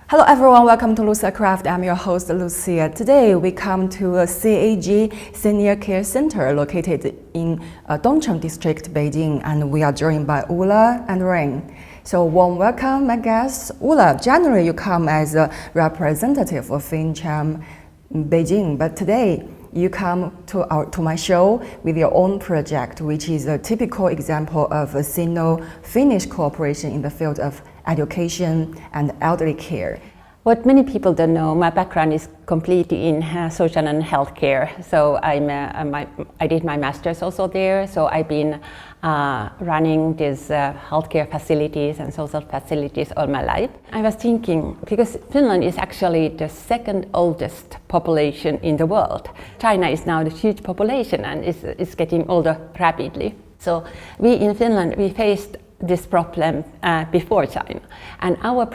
Hello everyone, welcome to Lucia Craft. I'm your host Lucia. Today we come to a CAJ Senior Care Center located in Dongcheng District, Beijing, and we are joined by Ulla and Rain. So warm welcome, my guests. Ulla, generally you come as a representative of Finland Chamber in Beijing, but today you come to my show with your own project, which is a typical example of a Sino-Finnish cooperation in the field of education and elderly care. What many people don't know, my background is completely in social and healthcare. So I did my master's also there. So I've been running these healthcare facilities and social facilities all my life. I was thinking, because Finland is actually the second oldest population in the world. China is now the huge population and is getting older rapidly. So we in Finland, we faced this problem before China, and our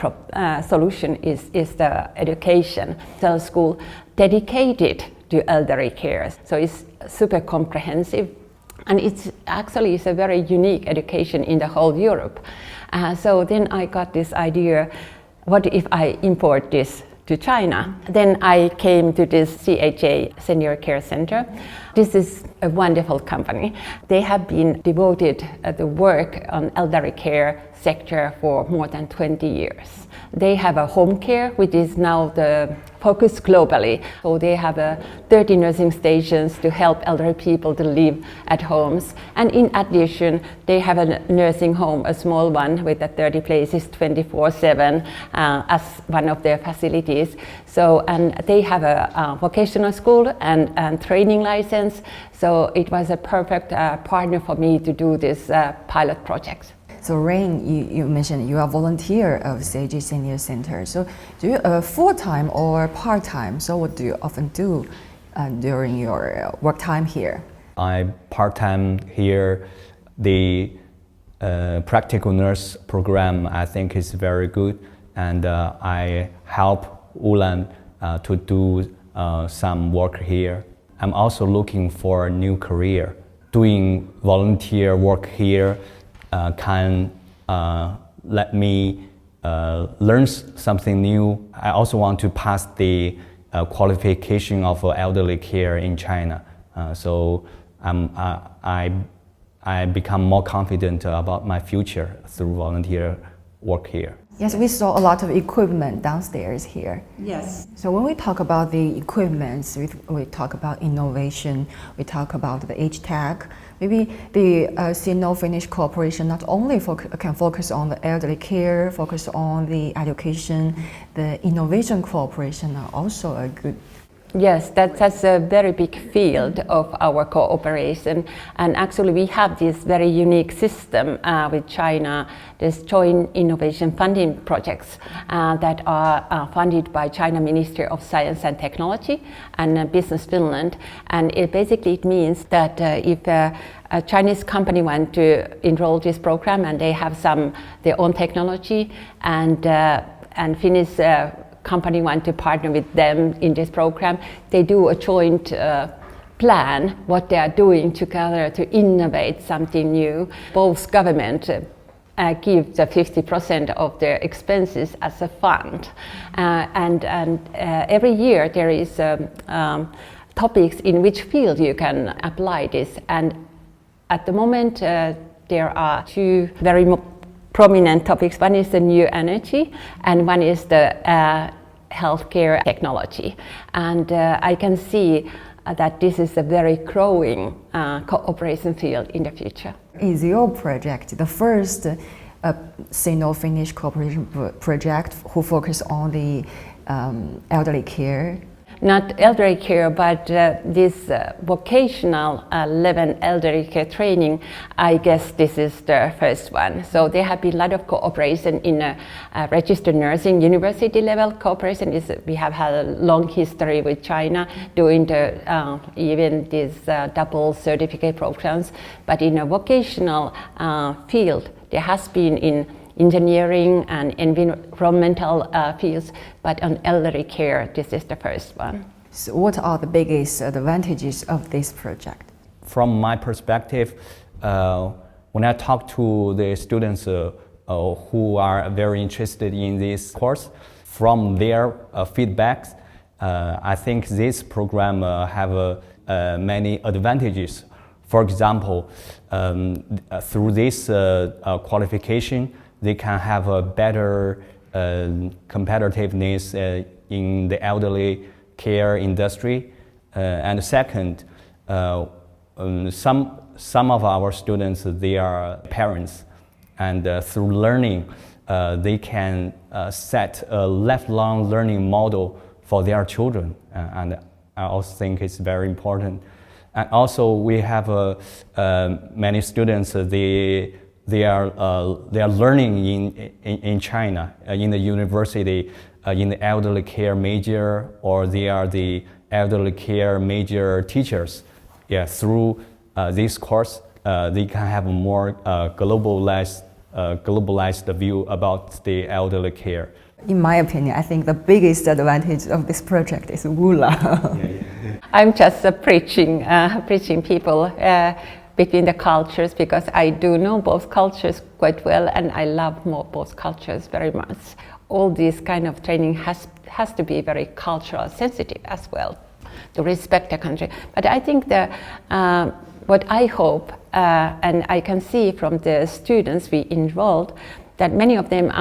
solution is the education school dedicated to elderly care. So it's super comprehensive, and it's actually a very unique education in the whole Europe. So then I got this idea, what if I import this to China? Then I came to this CAJ Senior Care Center. This is a wonderful company. They have been devoted the work on elderly care sector for more than 20 years. They have a home care, which is now the focus globally. So they have 30 nursing stations to help elderly people to live at homes. And in addition, they have a nursing home, a small one with 30 places 24/7 as one of their facilities. So, and they have a vocational school and training license. So it was a perfect partner for me to do this pilot project. So Rain, you mentioned you are a volunteer of CAJ Senior Center. So do you full-time or part-time? So what do you often do during your work time here? I'm part-time here. The practical nurse program I think is very good, and I help Ulla to do some work here. I'm also looking for a new career. Doing volunteer work here can let me learn something new. I also want to pass the qualification of elderly care in China. So I become more confident about my future through volunteer work here. Yes, we saw a lot of equipment downstairs here. Yes. So when we talk about the equipments, we talk about innovation, we talk about the age tag. Maybe the Sino-Finnish cooperation not only can focus on the elderly care, focus on the education, the innovation cooperation are also a good. Yes, that's a very big field of our cooperation, and actually we have this very unique system with China, this joint innovation funding projects that are funded by China Ministry of Science and Technology and Business Finland, and it means that if a Chinese company want to enroll this program and they have their own technology and Finnish company want to partner with them in this program, they do a joint plan what they are doing together to innovate something new. Both government give the 50% of their expenses as a fund, and every year there is topics in which field you can apply this, and at the moment there are two very prominent topics. One is the new energy and one is the healthcare technology. And I can see that this is a very growing cooperation field in the future. Is your project the first Sino-Finnish cooperation project who focus on the elderly care? Not elderly care, but this vocational level elderly care training, I guess this is the first one. So there have been a lot of cooperation in registered nursing, university level cooperation. We have had a long history with China doing even these double certificate programs. But in a vocational field, there has been in engineering and environmental fields, but on elderly care, this is the first one. So what are the biggest advantages of this project? From my perspective, when I talk to the students who are very interested in this course, from their feedbacks, I think this program have many advantages. For example, through this qualification, they can have a better competitiveness in the elderly care industry. And second, some of our students, they are parents, and through learning, they can set a lifelong learning model for their children, and I also think it's very important. And also, we have many students. They are learning in China, in the university, in the elderly care major, or they are the elderly care major teachers. Yeah, through this course, they can have a more globalized view about the elderly care. In my opinion, I think the biggest advantage of this project is Ulla. I'm just preaching people between the cultures, because I do know both cultures quite well, and I love both cultures very much. All this kind of training has to be very cultural sensitive as well, to respect the country. But I think what I hope, and I can see from the students we enrolled, that many of them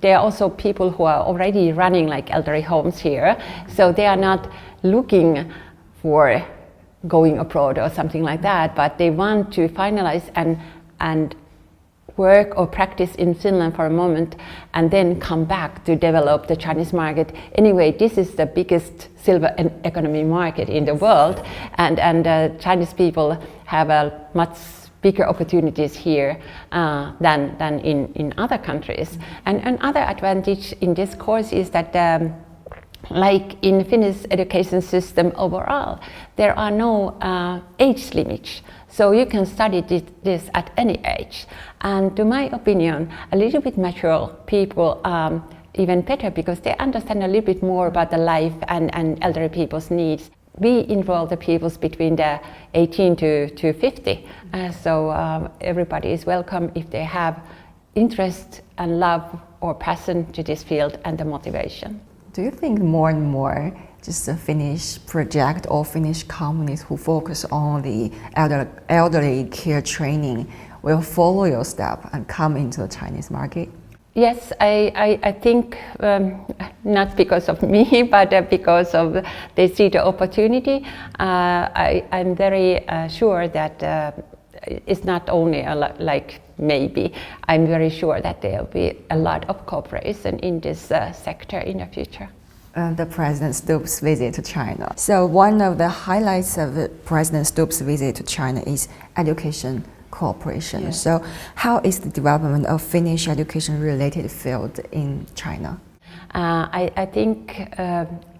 they are also people who are already running like elderly homes here, so they are not looking for going abroad or something like that, but they want to finalize and work or practice in Finland for a moment and then come back to develop the Chinese market. Anyway, this is the biggest silver economy market in the world, and Chinese people have a much bigger opportunities here than in other countries. And another advantage in this course is that like in Finnish education system overall, there are no age limits. So you can study this at any age. And to my opinion, a little bit mature people even better, because they understand a little bit more about the life and elderly people's needs. We enroll the pupils between the 18 to 50. So everybody is welcome if they have interest and love or passion to this field and the motivation. Do you think more and more just a Finnish project or Finnish companies who focus on the elderly care training will follow your step and come into the Chinese market? Yes, I think not because of me, but because of they see the opportunity. I'm very sure that it's not only like maybe. I'm very sure that there will be a lot of cooperation in this sector in the future. The President Stubb's visit to China. So one of the highlights of President Stubb's visit to China is education cooperation. Yes. So how is the development of Finnish education-related field in China? I think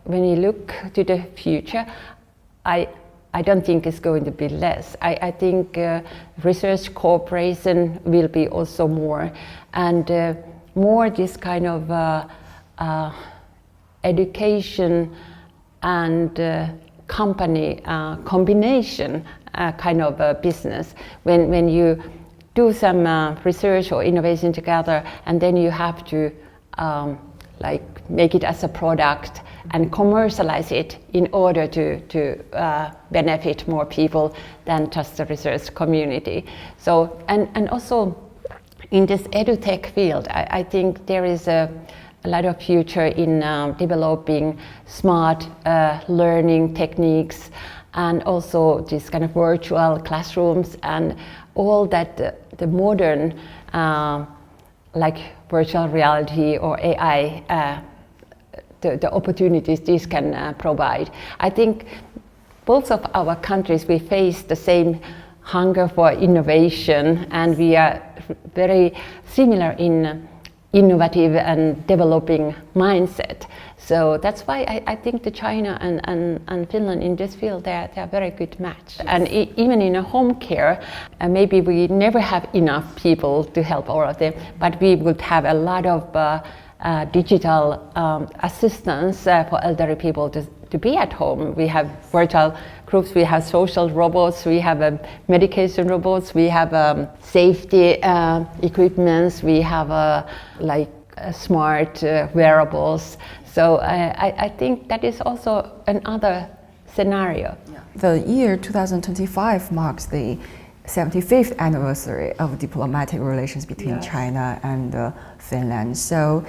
when you look to the future, I don't think it's going to be less. I think research cooperation will be also more, and more this kind of education and company combination kind of business. When you do some research or innovation together, and then you have to like make it as a product and commercialize it in order to benefit more people than just the research community. So and also in this edutech field, I think there is a lot of future in developing smart learning techniques, and also this kind of virtual classrooms and all that the modern like virtual reality or AI, the opportunities this can provide. I think both of our countries, we face the same hunger for innovation, and we are very similar in innovative and developing mindset. So that's why I think the China and Finland in this field, they're a very good match. Yes. And even in a home care, maybe we never have enough people to help all of them, but we would have a lot of digital assistance for elderly people to be at home. We have virtual groups, we have social robots, we have medication robots, we have safety equipments, we have like smart wearables. So I think that is also another scenario. The year 2025 marks the 75th anniversary of diplomatic relations between China and Finland. So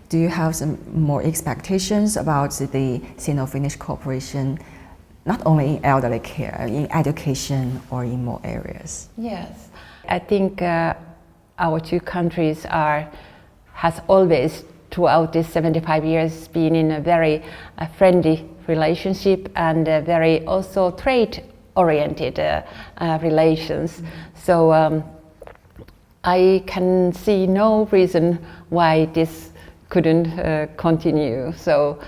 do you have some more expectations about the Sino-Finnish cooperation, not only in elderly care, in education or in more areas? Yes, I think our two countries has always throughout these 75 years been in a very friendly relationship and very also trade oriented relations. So I can see no reason why this couldn't continue. So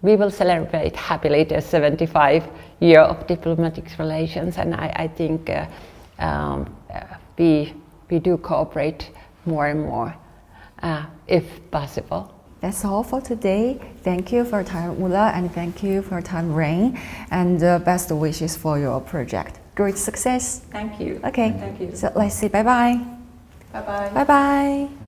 we will celebrate happily the 75 year of diplomatic relations, and I think we do cooperate more and more if possible. That's all for today. Thank you for your time, Ulla, and thank you for your time, Rain, and best wishes for your project. Great success. Thank you. Okay, Thank you. so let's say bye-bye. Bye-bye. Bye-bye.